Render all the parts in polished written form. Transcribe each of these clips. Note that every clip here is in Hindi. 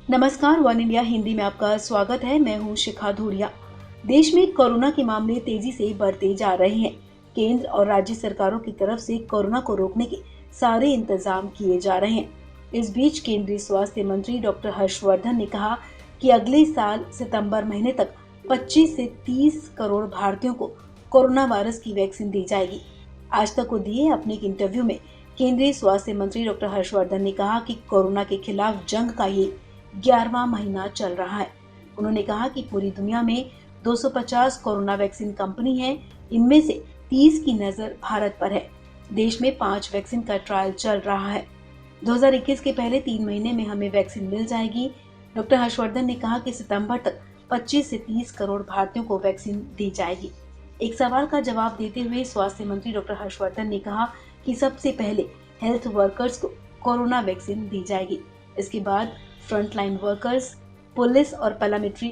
नमस्कार, वन इंडिया हिंदी में आपका स्वागत है। मैं हूं शिखा धूरिया। देश में कोरोना के मामले तेजी से बढ़ते जा रहे हैं। केंद्र और राज्य सरकारों की तरफ से कोरोना को रोकने के सारे इंतजाम किए जा रहे हैं। इस बीच केंद्रीय स्वास्थ्य मंत्री डॉक्टर हर्षवर्धन ने कहा कि अगले साल सितंबर महीने तक 25 से 30 करोड़ भारतीयों को कोरोना वायरस की वैक्सीन दी जाएगी। आज तक को दिए अपने एक इंटरव्यू में केंद्रीय स्वास्थ्य मंत्री डॉक्टर हर्षवर्धन ने कहा कि कोरोना के खिलाफ जंग का ये 11वां महीना चल रहा है। उन्होंने कहा कि पूरी दुनिया में 250 कोरोना वैक्सीन कंपनी है। इनमें से 30 की नजर भारत पर है। देश में 5 वैक्सीन का ट्रायल चल रहा है। 2021 के पहले 3 महीने में हमें वैक्सीन मिल जाएगी। डॉक्टर हर्षवर्धन ने कहा कि सितंबर तक 25 से 30 करोड़ भारतीयों को वैक्सीन दी जाएगी। एक सवाल का जवाब देते हुए स्वास्थ्य मंत्री डॉक्टर हर्षवर्धन ने कहा कि सबसे पहले हेल्थ वर्कर्स को कोरोना वैक्सीन दी जाएगी। इसके बाद फ्रंटलाइन वर्कर्स, पुलिस और पैरामिलिट्री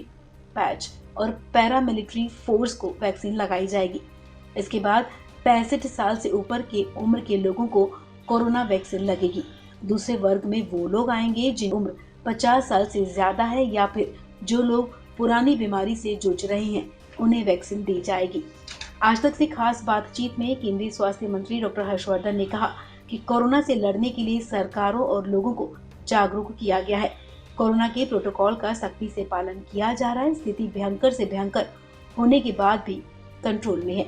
पैच और पैरामिलिट्री फोर्स को वैक्सीन लगाई जाएगी। इसके बाद 65 साल से ऊपर के उम्र के लोगों को कोरोना वैक्सीन लगेगी। दूसरे वर्ग में वो लोग आएंगे जिन उम्र 50 साल से ज्यादा है या फिर जो लोग पुरानी बीमारी से जूझ रहे हैं, उन्हें वैक्सीन दी जाएगी। आज तक से खास बातचीत में केंद्रीय स्वास्थ्य मंत्री डॉक्टर हर्षवर्धन ने कहा कि कोरोना से लड़ने के लिए सरकारों और लोगों को जागरूक किया गया है। कोरोना के प्रोटोकॉल का सख्ती से पालन किया जा रहा है। स्थिति भयंकर से भयंकर होने के बाद भी कंट्रोल में है।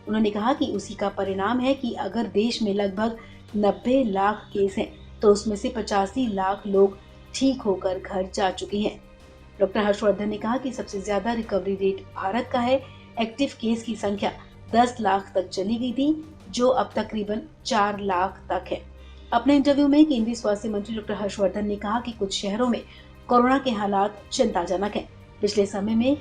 उन्होंने कहा कि उसी का परिणाम है कि अगर देश में लगभग 90 लाख केस हैं, तो उसमें से 85 लाख लोग ठीक होकर घर जा चुके हैं। डॉक्टर हर्षवर्धन ने कहा कि सबसे ज्यादा रिकवरी रेट भारत का है। एक्टिव केस की संख्या 10 लाख तक चली गई थी, जो अब तकरीबन 4 लाख तक है। अपने इंटरव्यू में केंद्रीय स्वास्थ्य मंत्री डॉक्टर हर्षवर्धन ने कहा कि कुछ शहरों में कोरोना के हालात चिंताजनक हैं। पिछले समय में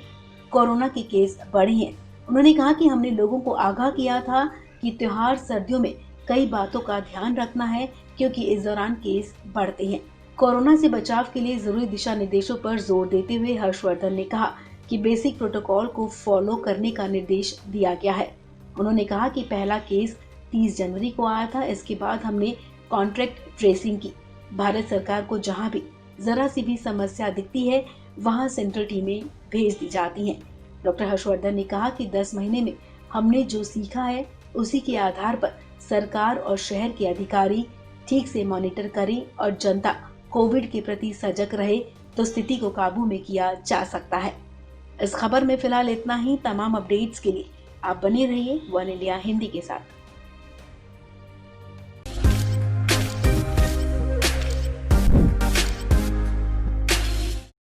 कोरोना के केस बढ़े हैं। उन्होंने कहा कि हमने लोगों को आगाह किया था कि त्योहार सर्दियों में कई बातों का ध्यान रखना है, क्योंकि इस दौरान केस बढ़ते हैं। कोरोना से बचाव के लिए जरूरी दिशा निर्देशों पर जोर देते हुए हर्षवर्धन ने कहा कि बेसिक प्रोटोकॉल को फॉलो करने का निर्देश दिया गया है। उन्होंने कहा कि पहला केस 30 जनवरी को आया था। इसके बाद हमने कॉन्ट्रैक्ट ट्रेसिंग की। भारत सरकार को जहां भी जरा सी भी समस्या दिखती है, वहां सेंट्रल टीमें भेज दी जाती हैं। डॉक्टर हर्षवर्धन ने कहा कि 10 महीने में हमने जो सीखा है, उसी के आधार पर सरकार और शहर के अधिकारी ठीक से मॉनिटर करें और जनता कोविड के प्रति सजग रहे तो स्थिति को काबू में किया जा सकता है। इस खबर में फिलहाल इतना ही। तमाम अपडेट्स के लिए आप बने रहिए वन इंडिया हिंदी के साथ।